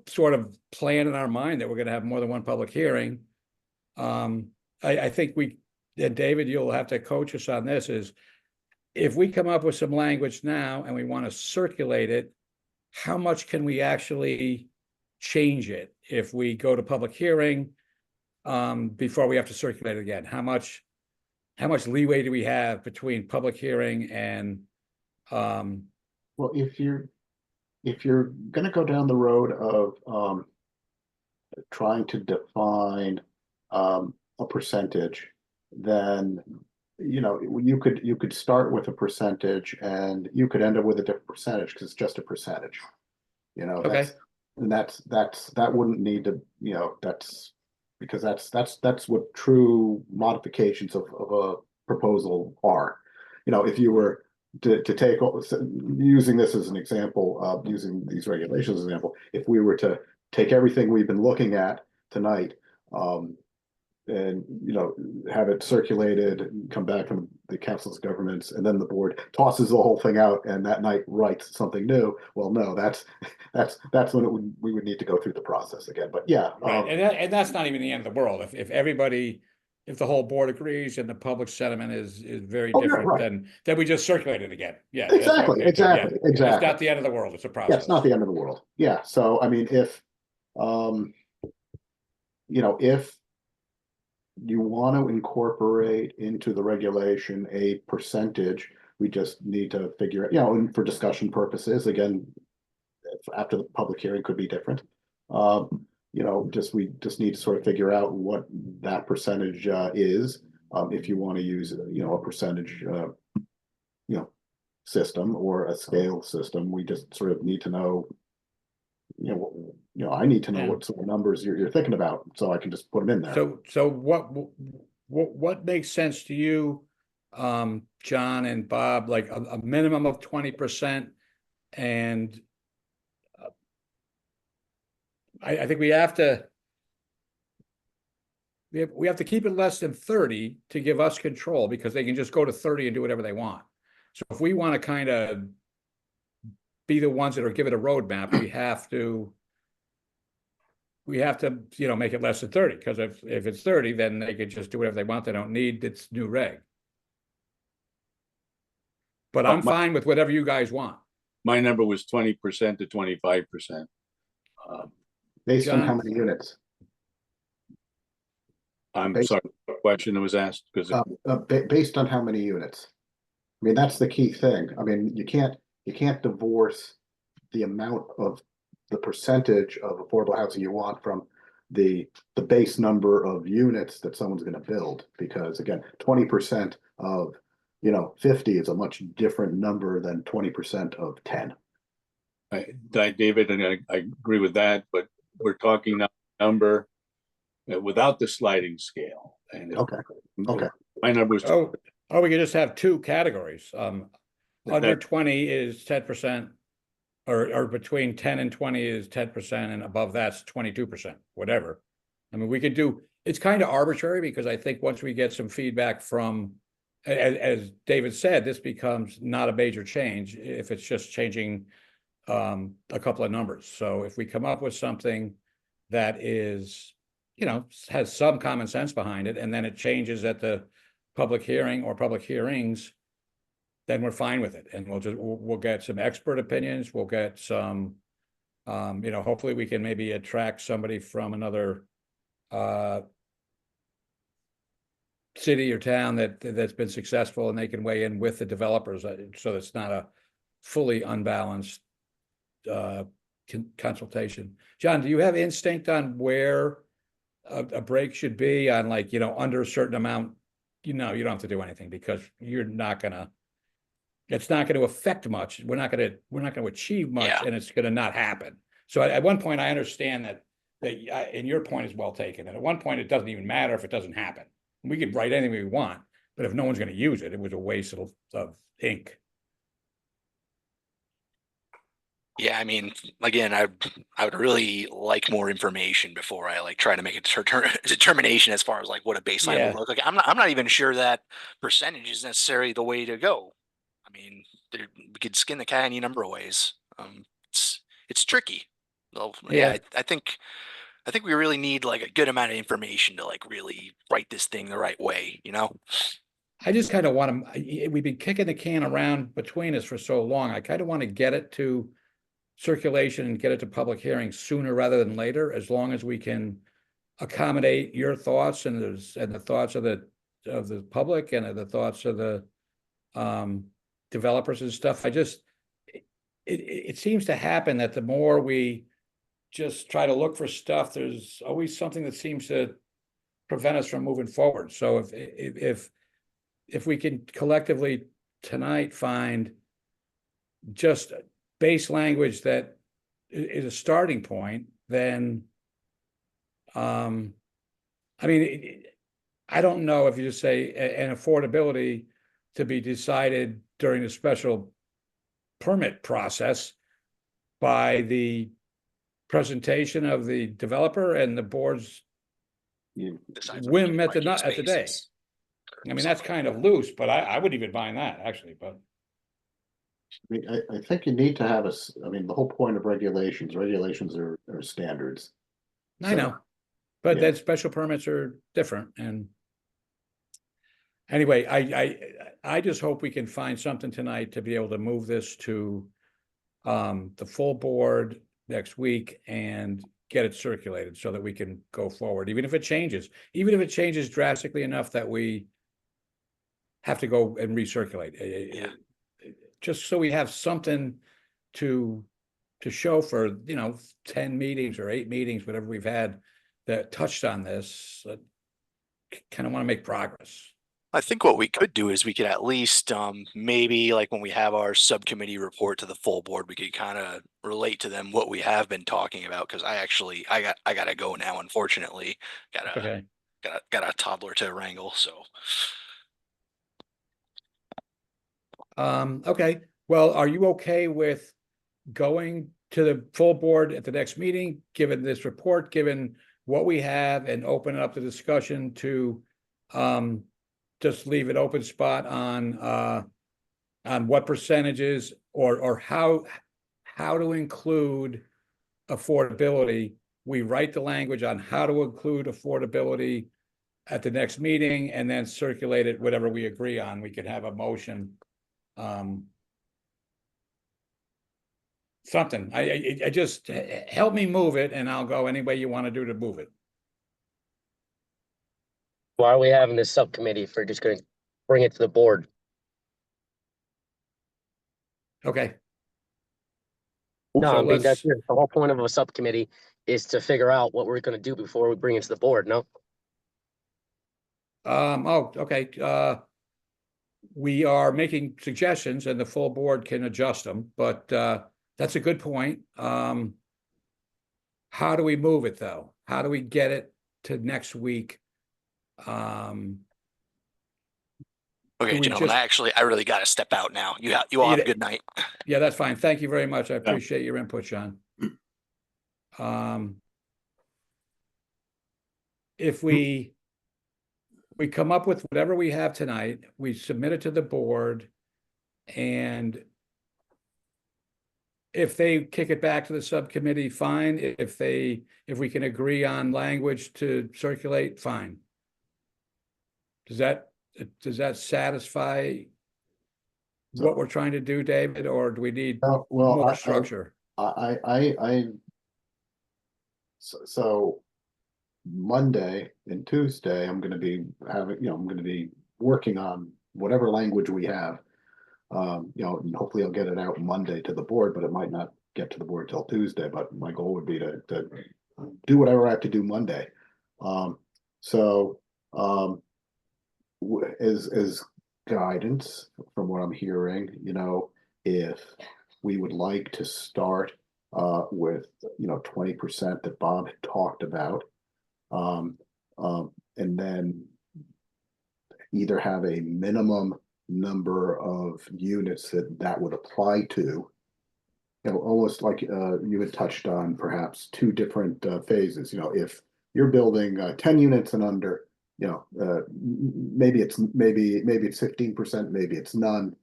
sort of plan in our mind that we're going to have more than one public hearing, I think and David, you'll have to coach us on this, is if we come up with some language now and we want to circulate it, how much can we actually change it if we go to public hearing before we have to circulate it again? How much leeway do we have between public hearing and Well, if you're going to go down the road of trying to define a percentage, then you could start with a percentage and you could end up with a different percentage because it's just a percentage. Okay. That wouldn't need to, that's because that's what true modifications of a proposal are. If you were to take, using this as an example, using these regulations as an example, if we were to take everything we've been looking at tonight, and have it circulated and come back from the councils of governments, and then the board tosses the whole thing out and that night writes something new, well, no, that's when we would need to go through the process again. But yeah, right. And that's not even the end of the world. If the whole board agrees and the public sentiment is very different, right. then we just circulate it again. Yeah, Exactly. It's not the end of the world. It's a process. Yeah, it's not the end of the world. Yeah. So I mean, if if you want to incorporate into the regulation a percentage We just need to figure it, and for discussion purposes, again, after the public hearing could be different. We just need to sort of figure out what that percentage is. If you want to use, a percentage, system or a scale system, we just sort of need to know, I need to know Yeah. what sort of numbers you're thinking about, so I can just put them in there. So what makes sense to you, John and Bob, like a minimum of 20%? And I think we have to keep it less than 30 to give us control, because they can just go to 30 and do whatever they want. So if we want to kind of be the ones that are given a roadmap, we have to, make it less than 30, because if it's 30, then they could just do whatever they want. They don't need this new reg. But I'm fine with whatever you guys want. My number was 20% to 25%. Based on John? how many units? I'm Based- sorry, what question that was asked, because Based on how many units? I mean, that's the key thing. I mean, you can't divorce the amount of the percentage of affordable housing you want from the base number of units that someone's going to build, because again, 20% of 50 is a much different number than 20% of 10. David, and I agree with that, but we're talking now number without the sliding scale. And Okay. Okay. my number was We could just have two categories. Under that- 20 is 10%, or between 10 and 20 is 10%, and above that's 22%, whatever. I mean, we could do, it's kind of arbitrary, because I think once we get some feedback from, as David said, this becomes not a major change if it's just changing a couple of numbers. So if we come up with something that is, has some common sense behind it, and then it changes at the public hearing or public hearings, then we're fine with it. And we'll get some expert opinions. We'll get some, hopefully we can maybe attract somebody from another city or town that's been successful, and they can weigh in with the developers, so it's not a fully unbalanced consultation. John, do you have instinct on where a break should be on, like, under a certain amount? You don't have to do anything, because it's not going to affect much. We're not going to achieve much, Yeah. and it's going to not happen. So at one point, I understand that and your point is well taken. And at one point, it doesn't even matter if it doesn't happen. We could write anything we want, but if no one's going to use it, it was a waste of ink. Yeah, I mean, again, I would really like more information before I try to make a determination as far as what a baseline Yeah. would look like. I'm not even sure that percentage is necessarily the way to go. I mean, we could skin the cat any number of ways. It's tricky. Well, Yeah. I think we really need a good amount of information to really write this thing the right way, I just kind of want to, we've been kicking the can around between us for so long. I kind of want to get it to circulation and get it to public hearing sooner rather than later, as long as we can accommodate your thoughts and the thoughts of the public and the thoughts of the developers and stuff. It seems to happen that the more we just try to look for stuff, there's always something that seems to prevent us from moving forward. So if we can collectively tonight find just base language that is a starting point, then I mean, I don't know if you just say an affordability to be decided during the special permit process by the presentation of the developer and the board's Decides on whim a at the case-by-case day. basis. I mean, that's kind of loose, but I wouldn't even mind that, actually. But I mean, I think you need to have I mean, the whole point of regulations are standards. I know, but yeah. then special permits are different. And anyway, I just hope we can find something tonight to be able to move this to the full board next week and get it circulated so that we can go forward, even if it changes drastically enough that we have to go and recirculate. Yeah. just so we have something to show for, 10 meetings or 8 meetings, whatever we've had that touched on this, kind of want to make progress. I think what we could do is we could at least maybe like when we have our subcommittee report to the full board, we could kind of relate to them what we have been talking about. Because I gotta go now. Unfortunately, Okay. got a toddler to wrangle. So Okay, well, are you okay with going to the full board at the next meeting, given this report, given what we have, and open up the discussion to just leave an open spot on what percentages or how to include affordability? We write the language on how to include affordability at the next meeting and then circulate it, whatever we agree on. We could have a motion. Something. I just help me move it, and I'll go any way you want to do to move it. Why are we having this subcommittee if we're just gonna bring it to the board? Okay. No, So I mean, that's let's- the whole point of a subcommittee is to figure out what we're gonna do before we bring it to the board, no? Oh, okay. We are making suggestions and the full board can adjust them, but that's a good point. How do we move it though? How do we get it to next week? okay, Do we gentlemen, just- I really got to step out now. You all have a Yeah. good night. Yeah, that's fine. Thank you very much. I appreciate your input, John. If we come up with whatever we have tonight, we submit it to the board, and if they kick it back to the subcommittee, fine. If we can agree on language to circulate, fine. Does that satisfy what we're trying to do, David, or do we need Well, more structure? So Monday and Tuesday, I'm gonna be working on whatever language we have. And hopefully I'll get it out Monday to the board, but it might not get to the board till Tuesday, but my goal would be to do whatever I have to do Monday. As guidance from what I'm hearing, if we would like to start with 20% that Bob had talked about, and then either have a minimum number of units that would apply to, almost like you had touched on perhaps 2 different phases. If you're building 10 units and under, maybe it's 15%, maybe it's none.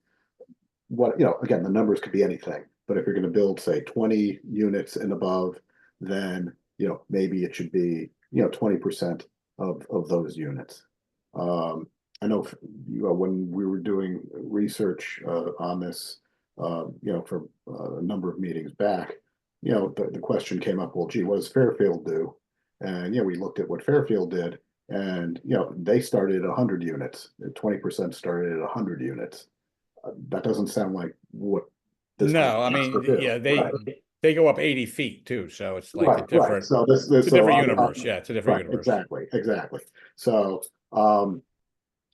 Again, the numbers could be anything, but if you're going to build, say, 20 units and above, then maybe it should be 20% of those units. I know when we were doing research on this, for a number of meetings back, the question came up, well, gee, what does Fairfield do? And we looked at what Fairfield did, and they started at 100 units. 20% started at 100 units. That doesn't sound like what. No, I mean, yeah, they go up 80 feet too, so it's like a Right. different. So it's a different universe. Yeah, it's a different universe. Exactly. So,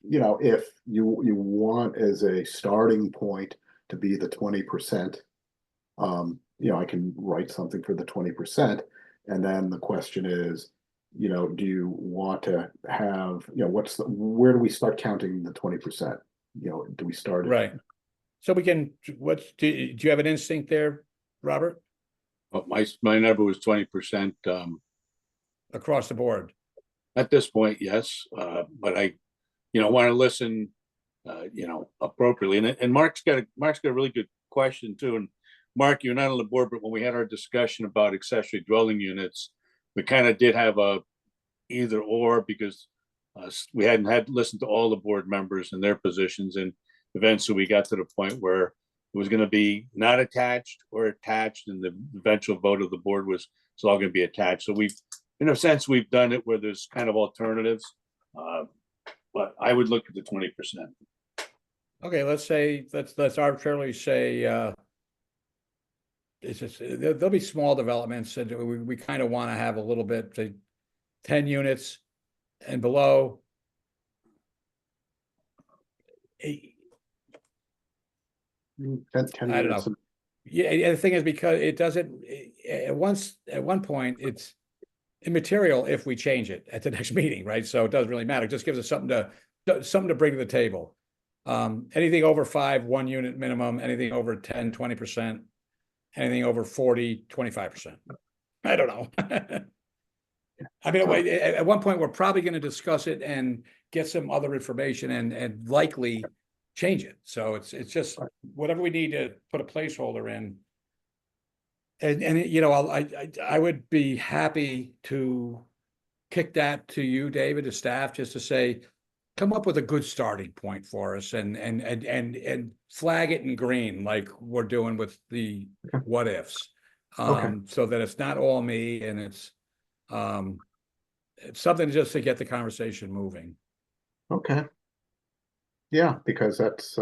if you want as a starting point to be the 20%, I can write something for the 20%. And then the question is, do you want to have, where do we start counting the 20%? Do we start? Right. So we can, do you have an instinct there, Robert? Well, my number was 20%. Across the board? At this point, yes, but I, want to listen, appropriately. And Mark's got a really good question too. And Mark, you're not on the board, but when we had our discussion about accessory dwelling units, we kind of did have a either or, because we hadn't had listened to all the board members and their positions, and eventually we got to the point where it was going to be not attached or attached, and the eventual vote of the board was it's all going to be attached. So in a sense, we've done it where there's kind of alternatives, but I would look at the 20%. Okay, let's arbitrarily say, it's just, there'll be small developments and we kind of want to have a little bit, say, 10 units and below. Ten I don't units. know. Yeah, and the thing is, because it doesn't, at one point, it's immaterial if we change it at the next meeting, right? So it doesn't really matter. It just gives us something to bring to the table. Anything over 5, 1 unit minimum, anything over 10, 20%, anything over 40, 25%. I don't know. I mean, at one point, we're probably going to discuss it and get some other information and likely change it. So it's just whatever we need to put a placeholder in. And you know, I would be happy to kick that to you, David, as staff, just to say, come up with a good starting point for us and flag it in green like we're doing with the what ifs. So that it's not all me and it's something just to get the conversation moving. Okay. Yeah, because that's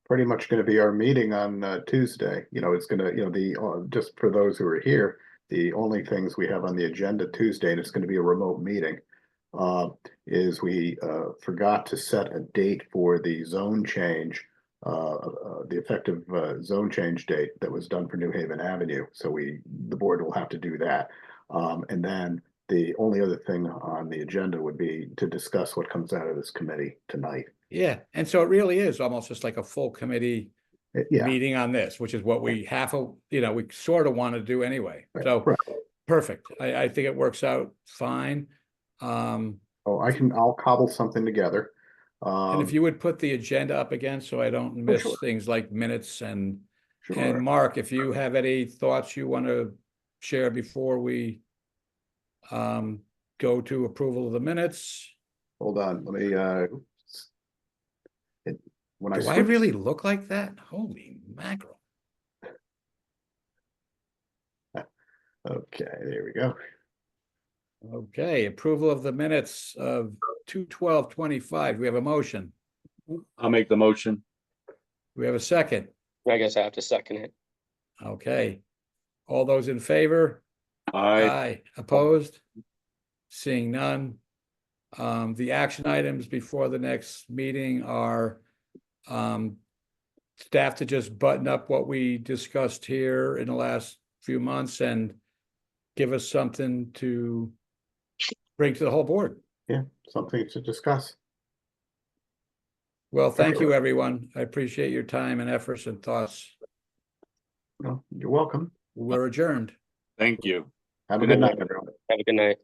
pretty much going to be our meeting on Tuesday. You know, it's going to, you know, just for those who are here, the only things we have on the agenda Tuesday, and it's going to be a remote meeting, is we forgot to set a date for the zone change, the effective zone change date that was done for New Haven Avenue. So the board will have to do that. And then the only other thing on the agenda would be to discuss what comes out of this committee tonight. Yeah, and so it really is almost just like a full committee Yeah. meeting on this, which is what we we sort of want to do anyway. So Right. perfect. I think it works out fine. Oh, I'll cobble something together. And if you would put the agenda up again, so I don't miss sure. things like minutes and Sure. Mark, if you have any thoughts you want to share before we go to approval of the minutes. Hold on, let me when Do I switch- really look like that? Holy mackerel. Okay, there we go. Okay, approval of the minutes of 2/12/25. We have a motion. I'll make the motion. We have a second. I guess I have to second it. Okay. All those in favor? Aye. Opposed? Seeing none. The action items before the next meeting are staff to just button up what we discussed here in the last few months and give us something to bring to the whole board. Yeah, something to discuss. Well, thank you, everyone. I appreciate your time and efforts and thoughts. No, you're welcome. We're adjourned. Thank you. Have a Good good night. night, everyone. Have a good night.